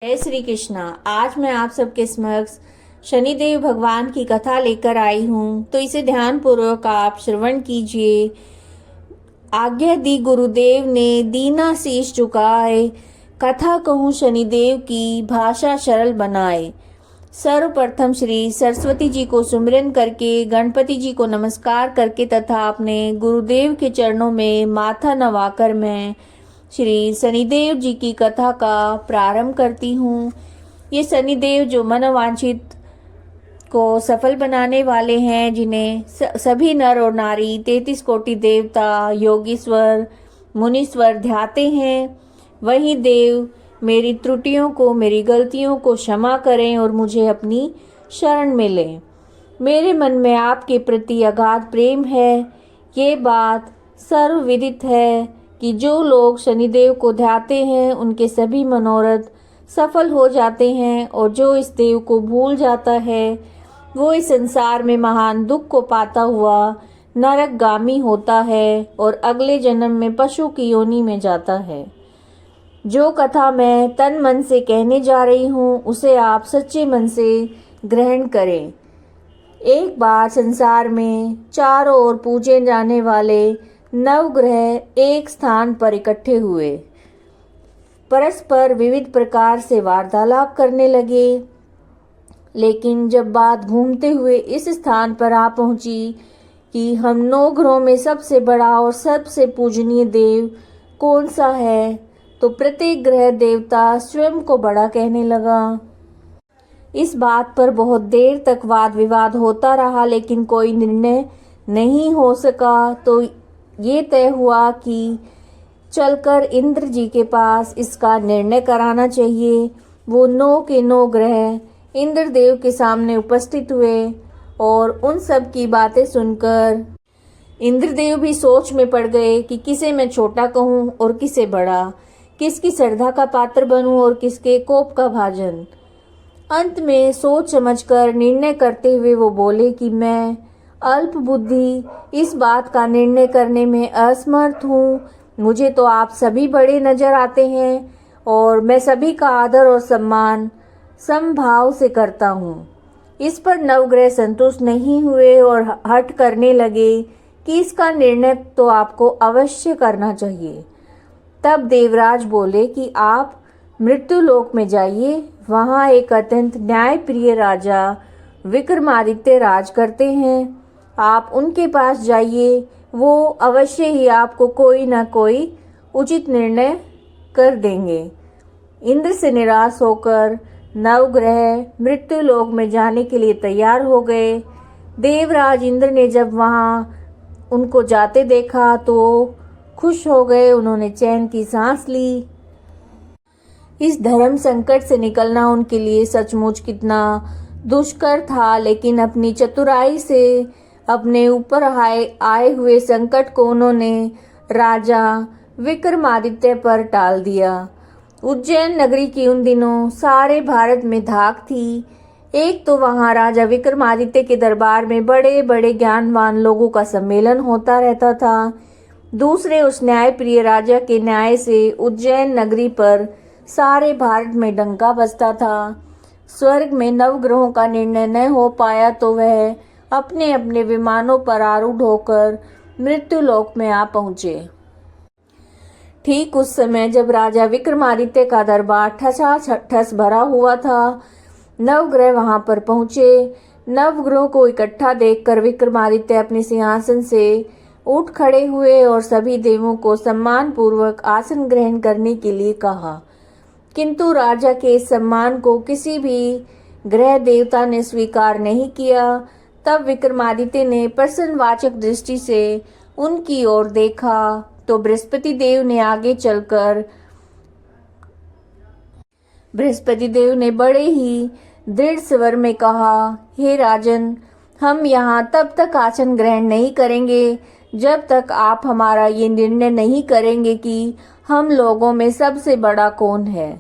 जय श्री कृष्णा। आज मैं आप सबके समक्ष शनिदेव भगवान की कथा लेकर आई हूँ, तो इसे ध्यान पूर्वक आप श्रवण कीजिए। आज्ञा दी गुरुदेव ने, दीना शीश झुकाए, कथा कहूँ शनिदेव की, भाषा सरल बनाए। सर्वप्रथम श्री सरस्वती जी को सुमिरन करके, गणपति जी को नमस्कार करके तथा अपने गुरुदेव के चरणों में माथा नवाकर मैं श्री शनिदेव जी की कथा का प्रारंभ करती हूँ। ये शनिदेव जो मनोवांछित को सफल बनाने वाले हैं, जिन्हें सभी नर और नारी 33 कोटि देवता, योगीश्वर, मुनीश्वर ध्याते हैं, वही देव मेरी त्रुटियों को, मेरी गलतियों को क्षमा करें और मुझे अपनी शरण में लें। मेरे मन में आपके प्रति अगाध प्रेम है। ये बात सर्वविदित है कि जो लोग शनिदेव को ध्याते हैं उनके सभी मनोरथ सफल हो जाते हैं, और जो इस देव को भूल जाता है वो इस संसार में महान दुख को पाता हुआ नरकगामी होता है और अगले जन्म में पशु की योनि में जाता है। जो कथा मैं तन मन से कहने जा रही हूँ उसे आप सच्चे मन से ग्रहण करें। एक बार संसार में चारों ओर पूजे जाने वाले नवग्रह एक स्थान पर इकट्ठे हुए, परस्पर विविध प्रकार से वार्तालाप करने लगे। लेकिन जब बात घूमते हुए इस स्थान पर आ पहुंची कि हम 9 ग्रहों में सबसे बड़ा और सबसे पूजनीय देव कौन सा है, तो प्रत्येक ग्रह देवता स्वयं को बड़ा कहने लगा। इस बात पर बहुत देर तक वाद विवाद होता रहा, लेकिन कोई निर्णय नहीं हो सका। तो ये तय हुआ कि चलकर इंद्र जी के पास इसका निर्णय कराना चाहिए। वो 9 के 9 ग्रह इंद्रदेव के सामने उपस्थित हुए और उन सब की बातें सुनकर इंद्रदेव भी सोच में पड़ गए कि किसे मैं छोटा कहूँ और किसे बड़ा, किसकी श्रद्धा का पात्र बनूं और किसके कोप का भाजन। अंत में सोच समझकर निर्णय करते हुए वो बोले कि मैं अल्प बुद्धि इस बात का निर्णय करने में असमर्थ हूँ। मुझे तो आप सभी बड़े नजर आते हैं और मैं सभी का आदर और सम्मान समभाव से करता हूँ। इस पर नवग्रह संतुष्ट नहीं हुए और हठ करने लगे कि इसका निर्णय तो आपको अवश्य करना चाहिए। तब देवराज बोले कि आप मृत्यु लोक में जाइए, वहाँ एक अत्यंत न्यायप्रिय राजा विक्रमादित्य राज करते हैं। आप उनके पास जाइए, वो अवश्य ही आपको कोई ना कोई उचित निर्णय कर देंगे। इंद्र से निराश होकर नवग्रह मृत्यु लोक में जाने के लिए तैयार हो गए। देवराज इंद्र ने जब वहाँ उनको जाते देखा तो खुश हो गए। उन्होंने चैन की सांस ली। इस धर्म संकट से निकलना उनके लिए सचमुच कितना दुष्कर था, लेकिन अपनी चतुराई से अपने ऊपर आए हुए संकट को उन्होंने राजा विक्रमादित्य पर टाल दिया। उज्जैन नगरी की उन दिनों सारे भारत में धाक थी। एक तो वहाँ राजा विक्रमादित्य के दरबार में बड़े बड़े ज्ञानवान लोगों का सम्मेलन होता रहता था। दूसरे उस न्यायप्रिय राजा के न्याय से उज्जैन नगरी पर सारे भारत में डंका बजता था। स्वर्ग में नवग्रहों का निर्णय न हो पाया तो वह अपने अपने विमानों पर आरूढ़ होकर मृत्यु लोक में आ पहुंचे। ठीक उस समय जब राजा विक्रमादित्य का दरबार ठसाठस भरा हुआ था, नवग्रह वहां पर पहुंचे। नवग्रहों को इकट्ठा देखकर विक्रमादित्य अपने सिंहासन से उठ खड़े हुए और सभी देवों को सम्मान पूर्वक आसन ग्रहण करने के लिए कहा, किंतु राजा के इस सम्मान को किसी भी ग्रह देवता ने स्वीकार नहीं किया। तब विक्रमादित्य ने प्रश्नवाचक दृष्टि से उनकी ओर देखा तो बृहस्पति देव ने आगे चलकर बृहस्पति देव ने बड़े ही दृढ़ स्वर में कहा, हे राजन, हम यहाँ तब तक आसन ग्रहण नहीं करेंगे जब तक आप हमारा ये निर्णय नहीं करेंगे कि हम लोगों में सबसे बड़ा कौन है।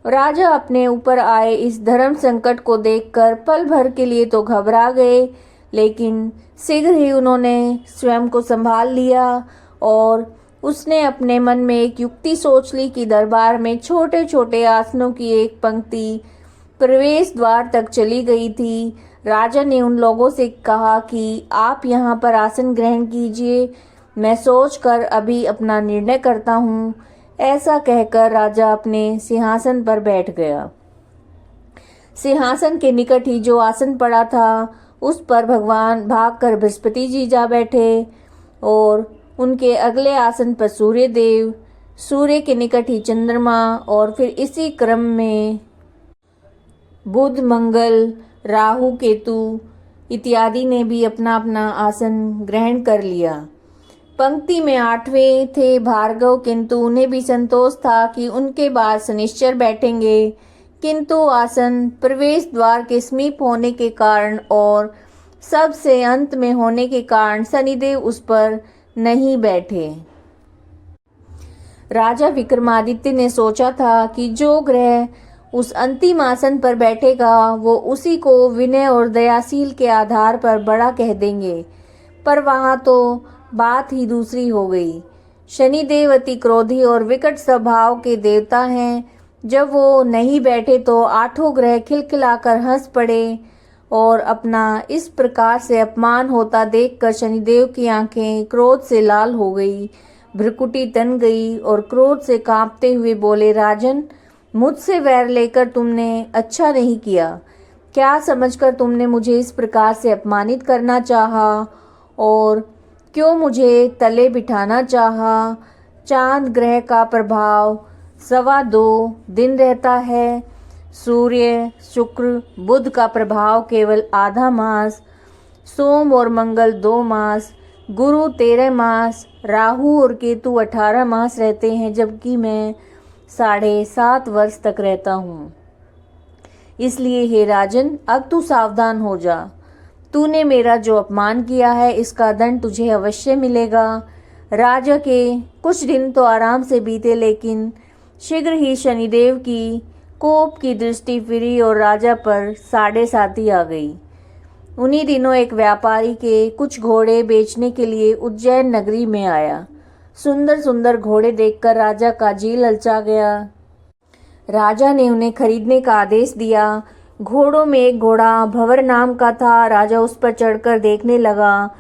राजा अपने ऊपर आए इस धर्म संकट को देखकर पल भर के लिए तो घबरा गए, लेकिन शीघ्र ही उन्होंने स्वयं को संभाल लिया और उसने अपने मन में एक युक्ति सोच ली कि दरबार में छोटे छोटे आसनों की एक पंक्ति प्रवेश द्वार तक चली गई थी। राजा ने उन लोगों से कहा कि आप यहाँ पर आसन ग्रहण कीजिए, मैं सोचकर अभी अपना निर्णय करता हूँ। ऐसा कहकर राजा अपने सिंहासन पर बैठ गया। सिंहासन के निकट ही जो आसन पड़ा था उस पर भगवान भागकर बृहस्पति जी जा बैठे और उनके अगले आसन पर सूर्य देव, सूर्य के निकट ही चंद्रमा और फिर इसी क्रम में बुध, मंगल, राहु, केतु इत्यादि ने भी अपना अपना आसन ग्रहण कर लिया। पंक्ति में 8वें थे भार्गव, किंतु उन्हें भी संतोष था कि उनके बाद शनिश्चर बैठेंगे, किंतु आसन प्रवेश द्वार के समीप होने के कारण और सबसे अंत में होने के कारण शनिदेव उस पर नहीं बैठे। राजा विक्रमादित्य ने सोचा था कि जो ग्रह उस अंतिम आसन पर बैठेगा वो उसी को विनय और दयाशील के आधार पर बड़ा कह देंगे, पर वहां तो बात ही दूसरी हो गई। शनिदेव अति क्रोधी और विकट स्वभाव के देवता हैं। जब वो नहीं बैठे तो 8 ग्रह खिलखिलाकर हंस पड़े और अपना इस प्रकार से अपमान होता देखकर शनिदेव की आंखें क्रोध से लाल हो गई, भ्रुकुटी तन गई और क्रोध से कांपते हुए बोले, राजन, मुझसे वैर लेकर तुमने अच्छा नहीं किया। क्या समझकर तुमने मुझे इस प्रकार से अपमानित करना चाहा और क्यों मुझे तले बिठाना चाहा? चांद ग्रह का प्रभाव 2.25 दिन रहता है, सूर्य, शुक्र, बुध का प्रभाव केवल आधा मास, सोम और मंगल 2 मास, गुरु 13 मास, राहु और केतु 18 मास रहते हैं, जबकि मैं 7.5 वर्ष तक रहता हूँ। इसलिए हे राजन, अब तू सावधान हो जा। तूने मेरा जो अपमान किया है इसका दंड तुझे अवश्य मिलेगा। राजा के कुछ दिन तो आराम से बीते, लेकिन शीघ्र ही शनिदेव की कोप की दृष्टि फिरी और राजा पर 7.5 आ गई। उन्हीं दिनों एक व्यापारी के कुछ घोड़े बेचने के लिए उज्जैन नगरी में आया। सुंदर सुंदर घोड़े देखकर राजा का जी ललचा गया। राजा ने उन्हें खरीदने का आदेश दिया। घोड़ों में एक घोड़ा भंवर नाम का था। राजा उस पर चढ़कर देखने लगा।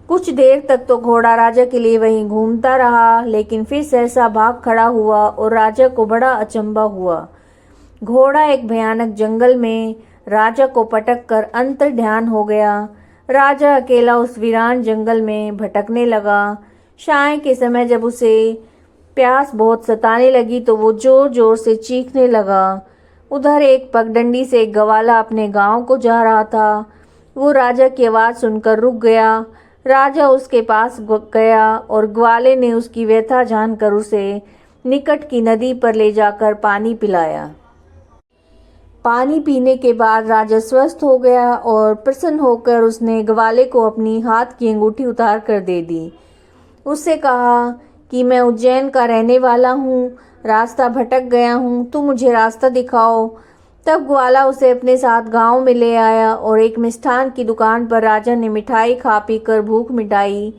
कुछ देर तक तो घोड़ा राजा के लिए वहीं घूमता रहा, लेकिन फिर सहसा भाग खड़ा हुआ और राजा को बड़ा अचंभा हुआ। घोड़ा एक भयानक जंगल में राजा को पटक कर अंतर्ध्यान हो गया। राजा अकेला उस वीरान जंगल में भटकने लगा। शाम के समय जब उसे प्यास बहुत सताने लगी तो वो जोर जोर से चीखने लगा। उधर एक पगडंडी से एक ग्वाला अपने गांव को जा रहा था। वो राजा की आवाज़ सुनकर रुक गया। राजा उसके पास गया और ग्वाले ने उसकी व्यथा जानकर उसे निकट की नदी पर ले जाकर पानी पिलाया। पानी पीने के बाद राजा स्वस्थ हो गया और प्रसन्न होकर उसने ग्वाले को अपनी हाथ की अंगूठी उतार कर दे दी। उससे कहा कि मैं उज्जैन का रहने वाला हूँ, रास्ता भटक गया हूँ, तू मुझे रास्ता दिखाओ। तब ग्वाला उसे अपने साथ गांव में ले आया और एक मिष्ठान की दुकान पर राजा ने मिठाई खा पी कर भूख मिटाई।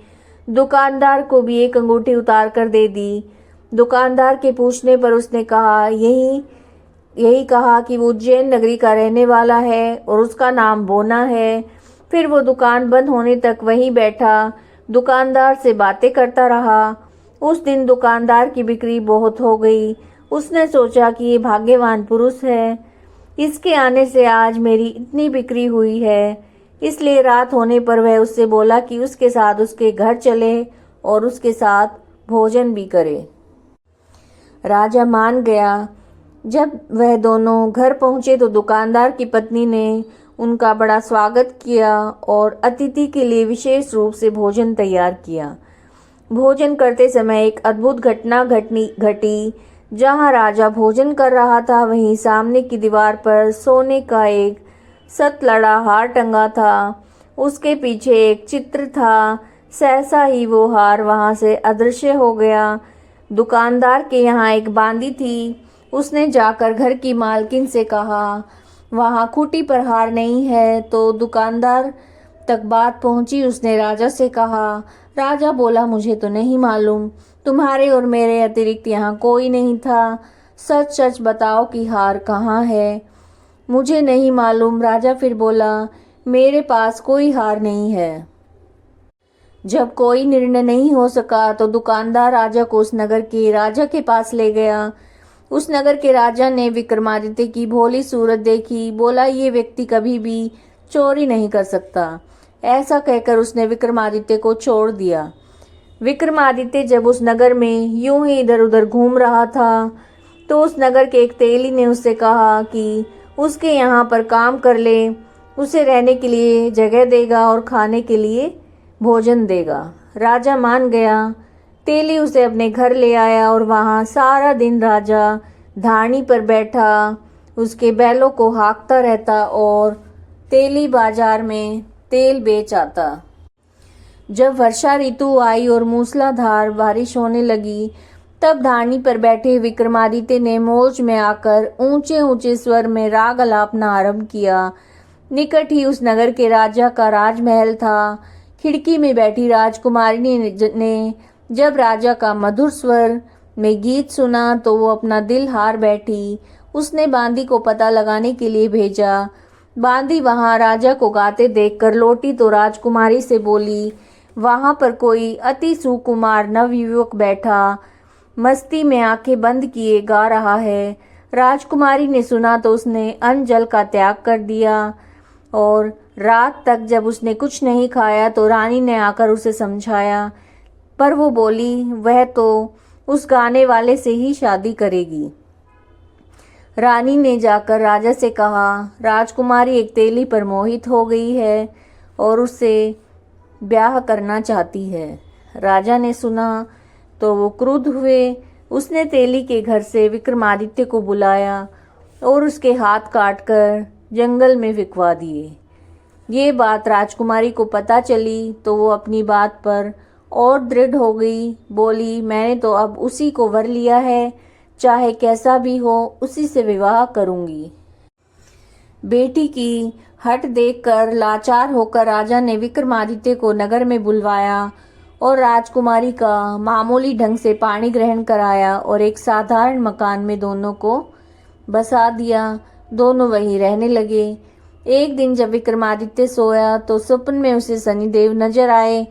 दुकानदार को भी एक अंगूठी उतार कर दे दी। दुकानदार के पूछने पर उसने कहा यही कहा कि वो उज्जैन नगरी का रहने वाला है और उसका नाम बोना है। फिर वो दुकान बंद होने तक वहीं बैठा दुकानदार से बातें करता रहा। उस दिन दुकानदार की बिक्री बहुत हो गई। उसने सोचा कि ये भाग्यवान पुरुष है, इसके आने से आज मेरी इतनी बिक्री हुई है। इसलिए रात होने पर वह उससे बोला कि उसके साथ उसके घर चले और उसके साथ भोजन भी करे। राजा मान गया। जब वह दोनों घर पहुंचे तो दुकानदार की पत्नी ने उनका बड़ा स्वागत किया और अतिथि के लिए विशेष रूप से भोजन तैयार किया। भोजन करते समय एक अद्भुत घटना घटी। जहां राजा भोजन कर रहा था वहीं सामने की दीवार पर सोने का एक सतलड़ा हार टंगा था। उसके पीछे एक चित्र था। सहसा ही वो हार वहां से अदृश्य हो गया। दुकानदार के यहाँ एक बांदी थी। उसने जाकर घर की मालकिन से कहा, वहाँ खूंटी पर हार नहीं है। तो दुकानदार तक बात पहुंची। उसने राजा से कहा। राजा बोला, मुझे तो नहीं मालूम। तुम्हारे और मेरे अतिरिक्त यहाँ कोई नहीं था। सच सच बताओ कि हार कहाँ है। मुझे नहीं मालूम, राजा फिर बोला। मेरे पास कोई हार नहीं है। जब कोई निर्णय नहीं हो सका तो दुकानदार राजा को उस नगर के राजा के पास ले गया। उस नगर के राजा ने विक्रमादित्य की भोली सूरत देखी। बोला, ये व्यक्ति कभी भी चोरी नहीं कर सकता। ऐसा कहकर उसने विक्रमादित्य को छोड़ दिया। विक्रमादित्य जब उस नगर में यूं ही इधर उधर घूम रहा था तो उस नगर के एक तेली ने उससे कहा कि उसके यहाँ पर काम कर ले, उसे रहने के लिए जगह देगा और खाने के लिए भोजन देगा। राजा मान गया। तेली उसे अपने घर ले आया और वहाँ सारा दिन राजा धारणी पर बैठा उसके बैलों को हाँकता रहता और तेली बाजार में तेल बेच आता। जब वर्षा ऋतु आई और मूसलाधार बारिश होने लगी तब धारणी पर बैठे विक्रमादित्य ने मौज में आकर ऊंचे ऊंचे स्वर में राग अलापना आरंभ किया। निकट ही उस नगर के राजा का राजमहल था। खिड़की में बैठी राजकुमारी ने जब राजा का मधुर स्वर में गीत सुना तो वो अपना दिल हार बैठी। उसने बांदी को पता लगाने के लिए भेजा। बांदी वहां राजा को गाते देखकर लौटी तो राजकुमारी से बोली, वहां पर कोई अति सुकुमार नवयुवक बैठा मस्ती में आंखें बंद किए गा रहा है। राजकुमारी ने सुना तो उसने अन्न जल का त्याग कर दिया और रात तक जब उसने कुछ नहीं खाया तो रानी ने आकर उसे समझाया, पर वो बोली वह तो उस गाने वाले से ही शादी करेगी। रानी ने जाकर राजा से कहा, राजकुमारी एक तेली पर मोहित हो गई है और उससे ब्याह करना चाहती है। राजा ने सुना तो वो क्रुद्ध हुए। उसने तेली के घर से विक्रमादित्य को बुलाया और उसके हाथ काटकर जंगल में फिकवा दिए। ये बात राजकुमारी को पता चली तो वो अपनी बात पर और दृढ़ हो गई। बोली, मैंने तो अब उसी को वर लिया है, चाहे कैसा भी हो उसी से विवाह करूंगी। बेटी की हट देखकर लाचार होकर राजा ने विक्रमादित्य को नगर में बुलवाया और राजकुमारी का मामूली ढंग से पाणी ग्रहण कराया और एक साधारण मकान में दोनों को बसा दिया। दोनों वहीं रहने लगे। एक दिन जब विक्रमादित्य सोया तो स्वप्न में उसे शनिदेव नजर आए।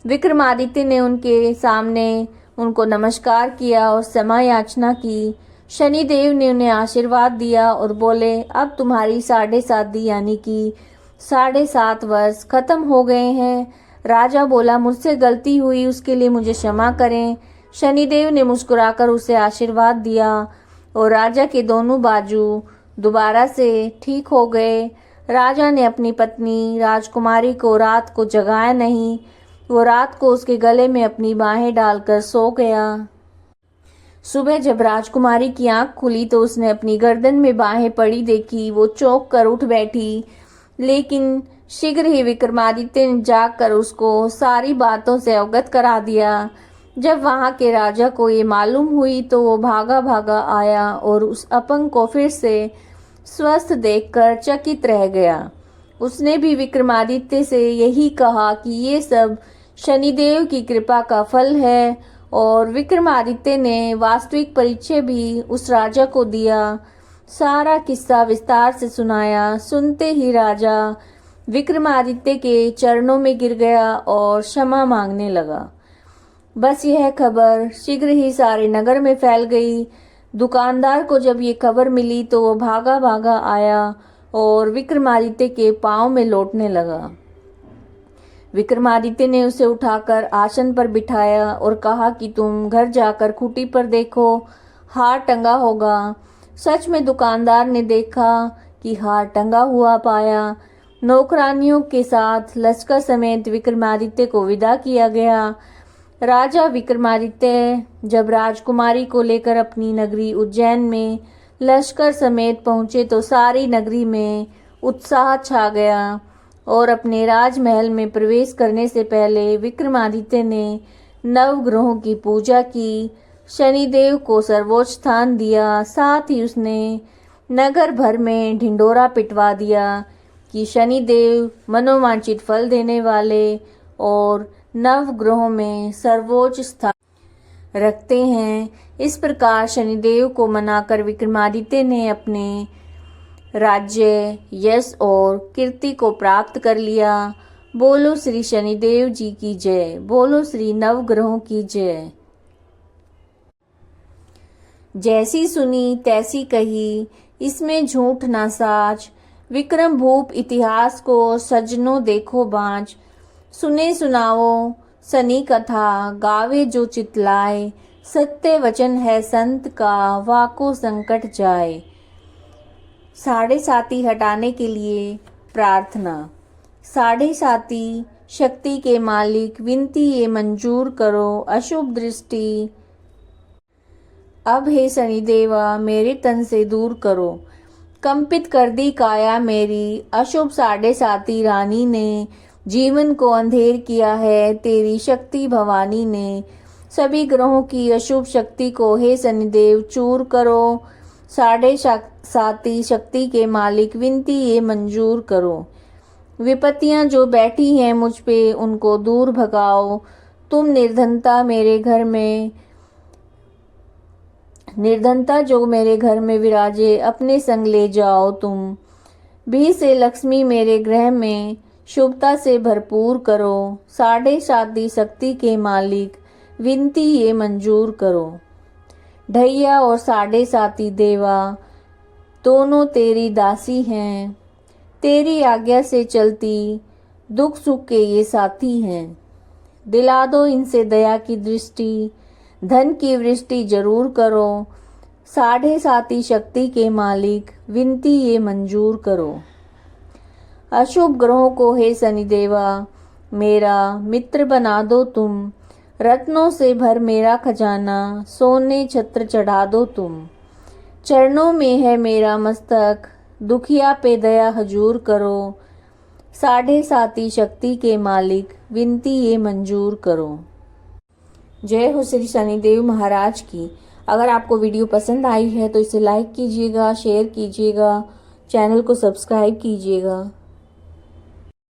विक्रमादित्य ने उनके सामने उनको नमस्कार किया और क्षमा याचना की। शनिदेव ने उन्हें आशीर्वाद दिया और बोले, अब तुम्हारी 7.5 यानी कि 7.5 वर्ष खत्म हो गए हैं। राजा बोला, मुझसे गलती हुई, उसके लिए मुझे क्षमा करें। शनिदेव ने मुस्कुराकर उसे आशीर्वाद दिया और राजा के दोनों बाजू दोबारा से ठीक हो गए। राजा ने अपनी पत्नी राजकुमारी को रात को जगाया नहीं। वो रात को उसके गले में अपनी बाहें डालकर सो गया। सुबह जब राजकुमारी की आंख खुली तो उसने अपनी गर्दन में बाहें पड़ी देखी। वो चौंक कर उठ बैठी, लेकिन शीघ्र ही विक्रमादित्य ने जाकर उसको सारी बातों से अवगत करा दिया। जब वहां के राजा को ये मालूम हुई तो वो भागा भागा आया और उस अपंग को फिर से स्वस्थ देखकर चकित रह गया। उसने भी विक्रमादित्य से यही कहा कि ये सब शनिदेव की कृपा का फल है और विक्रमादित्य ने वास्तविक परिचय भी उस राजा को दिया। सारा किस्सा विस्तार से सुनाया। सुनते ही राजा विक्रमादित्य के चरणों में गिर गया और क्षमा मांगने लगा। बस यह खबर शीघ्र ही सारे नगर में फैल गई। दुकानदार को जब ये खबर मिली तो वो भागा भागा आया और विक्रमादित्य के पांव में लौटने लगा। विक्रमादित्य ने उसे उठाकर आसन पर बिठाया और कहा कि तुम घर जाकर खूंटी पर देखो, हार टंगा होगा। सच में दुकानदार ने देखा कि हार टंगा हुआ पाया। नौकरानियों के साथ लश्कर समेत विक्रमादित्य को विदा किया गया। राजा विक्रमादित्य जब राजकुमारी को लेकर अपनी नगरी उज्जैन में लश्कर समेत पहुंचे तो सारी नगरी में उत्साह छा गया और अपने राजमहल में प्रवेश करने से पहले विक्रमादित्य ने नवग्रहों की पूजा की, शनिदेव को सर्वोच्च स्थान दिया। साथ ही उसने नगर भर में ढिंडोरा पिटवा दिया कि शनिदेव मनोवांछित फल देने वाले और नवग्रहों में सर्वोच्च स्थान। रखते हैं। इस प्रकार शनिदेव को मनाकर विक्रमादित्य ने अपने राज्य, यश और कीर्ति को प्राप्त कर लिया। बोलो श्री शनिदेव जी की जय। बोलो श्री नवग्रहों की जय। जैसी सुनी तैसी कही, इसमें झूठ ना साच। विक्रम भूप इतिहास को सज्जनों देखो बाँच। सुने सुनाओ सनी कथा, गावे जो चितलाए। सत्य वचन है संत का, वाको संकट जाए। साढ़े साती हटाने के लिए प्रार्थना। साढ़े साती शक्ति के मालिक, विनती ये मंजूर करो। अशुभ दृष्टि अब हे शनिदेवा मेरे तन से दूर करो। कंपित कर दी काया मेरी, अशुभ साढ़े साती रानी ने। जीवन को अंधेर किया है तेरी शक्ति भवानी ने। सभी ग्रहों की अशुभ शक्ति को हे शनिदेव चूर करो। साढ़े साती शक्ति के मालिक, विनती ये मंजूर करो। विपत्तियां जो बैठी हैं मुझ पे, उनको दूर भगाओ। तुम निर्धनता जो मेरे घर में विराजे, अपने संग ले जाओ तुम। भी से लक्ष्मी मेरे ग्रह में, शुभता से भरपूर करो। साढ़े साती शक्ति के मालिक, विनती ये मंजूर करो। ढैया और साढ़े साती देवा, दोनों तेरी दासी हैं। तेरी आज्ञा से चलती, दुख सुख के ये साथी हैं। दिला दो इनसे दया की दृष्टि, धन की वृष्टि जरूर करो। साढ़े साती शक्ति के मालिक, विनती ये मंजूर करो। अशुभ ग्रहों को हे शनिदेवा मेरा मित्र बना दो तुम। रत्नों से भर मेरा खजाना, सोने छत्र चढ़ा दो तुम। चरणों में है मेरा मस्तक, दुखिया पे दया हजूर करो। साढ़े साती शक्ति के मालिक, विनती ये मंजूर करो। जय हो श्री शनिदेव महाराज की। अगर आपको वीडियो पसंद आई है तो इसे लाइक कीजिएगा, शेयर कीजिएगा, चैनल को सब्सक्राइब कीजिएगा।